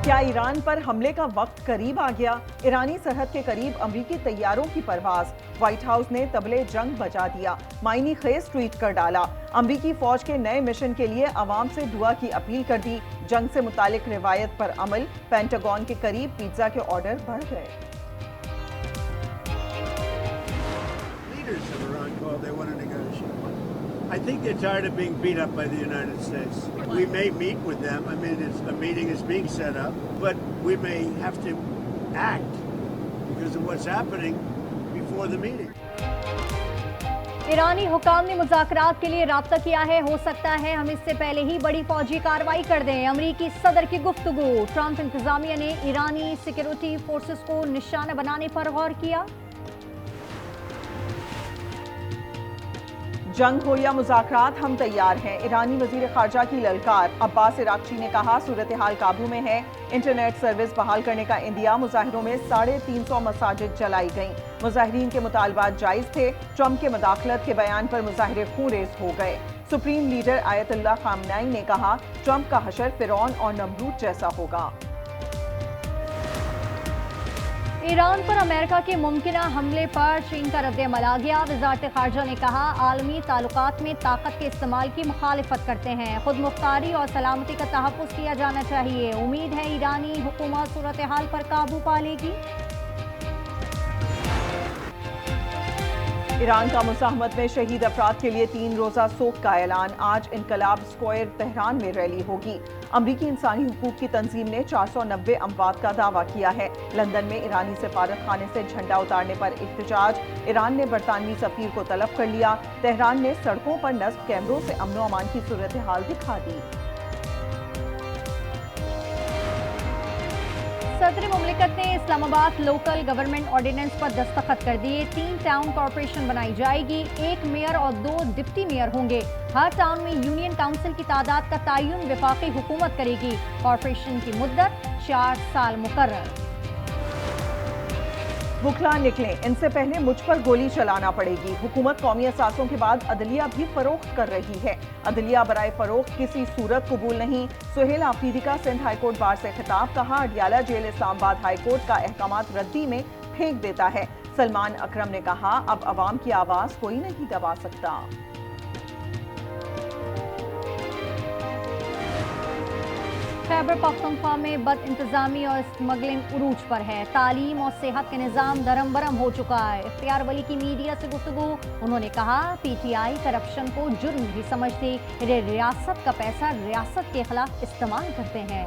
کیا ایران پر حملے کا وقت قریب آ گیا؟ ایرانی سرحد کے قریب امریکی طیاروں کی پرواز، وائٹ ہاؤس نے طبلِ جنگ بجا دیا، معنی خیز ٹویٹ کر ڈالا، امریکی فوج کے نئے مشن کے لیے عوام سے دعا کی اپیل کر دی، جنگ سے متعلق روایت پر عمل، پینٹاگون کے قریب پیزا کے آرڈر بڑھ گئے۔ I think they're tired of being beat up by the United States. We may meet with them. I mean, a meeting is being set up, but we may have to act because of what's happening before the meeting. ایرانی حکام نے مذاکرات کے لیے رابطہ کیا ہے، ہو سکتا ہے ہم اس سے پہلے ہی بڑی فوجی کارروائی کر دیں۔ امریکی صدر کی گفتگو، ٹرمپ انتظامیہ نے ایرانی سیکیورٹی فورسز کو نشانہ بنانے پر غور کیا۔ جنگ ہو یا مذاکرات ہم تیار ہیں، ایرانی وزیر خارجہ کی للکار۔ عباس عراقچی نے کہا صورتحال قابو میں ہے، انٹرنیٹ سروس بحال کرنے کا عندیہ۔ مظاہروں میں 350 مساجد جلائی گئیں، مظاہرین کے مطالبات جائز تھے۔ ٹرمپ کے مداخلت کے بیان پر مظاہرے خون ریز ہو گئے۔ سپریم لیڈر آیت اللہ خامنائی نے کہا ٹرمپ کا حشر فرعون اور نمرود جیسا ہوگا۔ ایران پر امریکہ کے ممکنہ حملے پر چین کا رد عمل آ گیا۔ وزارت خارجہ نے کہا عالمی تعلقات میں طاقت کے استعمال کی مخالفت کرتے ہیں، خود مختاری اور سلامتی کا تحفظ کیا جانا چاہیے۔ امید ہے ایرانی حکومت صورتحال پر قابو پا لے گی۔ ایران کا مزاحمت میں شہید افراد کے لیے 3 روزہ سوگ کا اعلان۔ آج انقلاب اسکوائر تہران میں ریلی ہوگی۔ امریکی انسانی حقوق کی تنظیم نے 490 اموات کا دعویٰ کیا ہے۔ لندن میں ایرانی سفارت خانے سے جھنڈا اتارنے پر احتجاج، ایران نے برطانوی سفیر کو طلب کر لیا۔ تہران نے سڑکوں پر نصب کیمروں سے امن و امان کی صورتحال دکھا دی۔ صدر مملکت نے اسلام آباد لوکل گورنمنٹ آرڈیننس پر دستخط کر دیے۔ 3 ٹاؤن کارپوریشن بنائی جائے گی، 1 میئر اور 2 ڈپٹی میئر ہوں گے۔ ہر ٹاؤن میں یونین کونسل کی تعداد کا تعین وفاقی حکومت کرے گی۔ کارپوریشن کی مدت 4 سال مقرر۔ بکھلا نکلیں، ان سے پہلے مجھ پر گولی چلانا پڑے گی۔ حکومت قومی اثاثوں کے بعد عدلیہ بھی فروخت کر رہی ہے، عدلیہ برائے فروخت کسی صورت قبول نہیں۔ سہیل آفریدی کا سندھ ہائی کورٹ بار سے خطاب، کہا اڈیالہ جیل اسلام آباد ہائی کورٹ کا احکامات ردی میں پھینک دیتا ہے۔ سلمان اکرم نے کہا اب عوام کی آواز کوئی نہیں دبا سکتا۔ خیبر پختونخوا میں بد انتظامی اور اسمگلنگ عروج پر ہے، تعلیم اور صحت کا نظام درم برم ہو چکا ہے۔ اختیار ولی کی میڈیا سے گفتگو، انہوں نے کہا پی ٹی آئی کرپشن کو جرم نہیں سمجھتی، ریاست کا پیسہ ریاست کے خلاف استعمال کرتے ہیں۔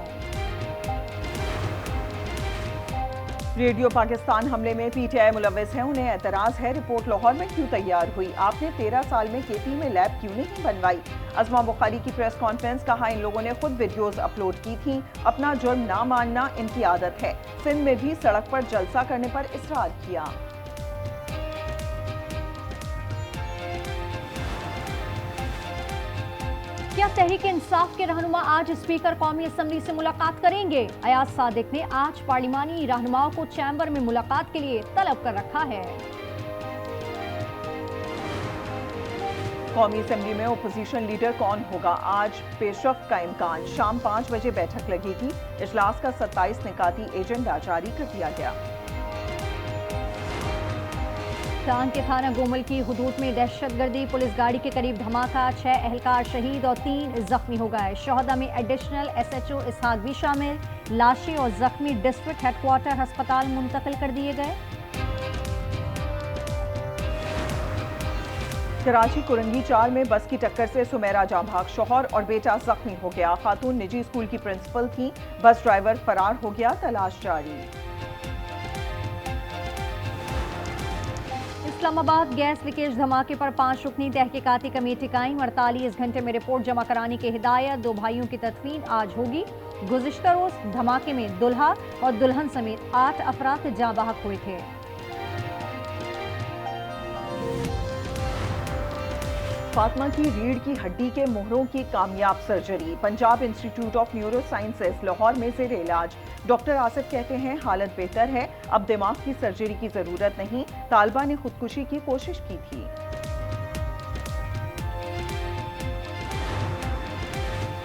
ریڈیو پاکستان حملے میں پی ٹی آئی ملوث ہیں، انہیں اعتراض ہے رپورٹ لاہور میں کیوں تیار ہوئی؟ آپ نے 13 سال میں کے پی میں لیب کیوں نہیں بنوائی؟ عظما بخاری کی پریس کانفرنس، کہا ان لوگوں نے خود ویڈیوز اپلوڈ کی تھیں، اپنا جرم نہ ماننا ان کی عادت ہے۔ سندھ میں بھی سڑک پر جلسہ کرنے پر اصرار کیا۔ کیا تحریک انصاف کے رہنما آج اسپیکر قومی اسمبلی سے ملاقات کریں گے؟ ایاز صادق نے آج پارلیمانی رہنماؤں کو چیمبر میں ملاقات کے لیے طلب کر رکھا ہے۔ قومی اسمبلی میں اپوزیشن لیڈر کون ہوگا؟ آج پیش رفت کا امکان، شام 5 بجے بیٹھک لگے گی۔ اجلاس کا 27 نکاتی ایجنڈا جاری کر دیا گیا۔ ٹانگ کے تھانہ گومل کی حدود میں دہشت گردی، پولیس گاڑی کے قریب دھماکہ، 6 اہلکار شہید اور 3 زخمی ہو گئے۔ شہداء میں ایڈیشنل ایس ایچ او اسحاق بھی شامل، لاشیں اور زخمی ڈسٹرکٹ ہیڈ کوارٹر ہسپتال منتقل کر دیے گئے۔ کراچی کرنگی 4 میں بس کی ٹکر سے سمیرہ جاں بحق، شوہر اور بیٹا زخمی ہو گیا۔ خاتون نجی اسکول کی پرنسپل تھی، بس ڈرائیور فرار ہو گیا، تلاش جاری۔ اسلام آباد گیس لیکیج دھماکے پر 5 رکنی تحقیقاتی کمیٹی قائم، 48 گھنٹے میں رپورٹ جمع کرانے کی ہدایت۔ 2 بھائیوں کی تدفین آج ہوگی۔ گزشتہ روز دھماکے میں دلہا اور دلہن سمیت 8 افراد جاں بحق ہوئے تھے۔ فاطمہ کی ریڑھ کی ہڈی کے مہروں کی کامیاب surgery, Punjab institute of neuro sciences Lahore میں زیر علاج۔ ڈاکٹر آصف کہتے ہیں حالت بہتر ہے، اب دماغ کی سرجری کی ضرورت نہیں۔ طالبہ نے خودکشی کی کوشش کی تھی۔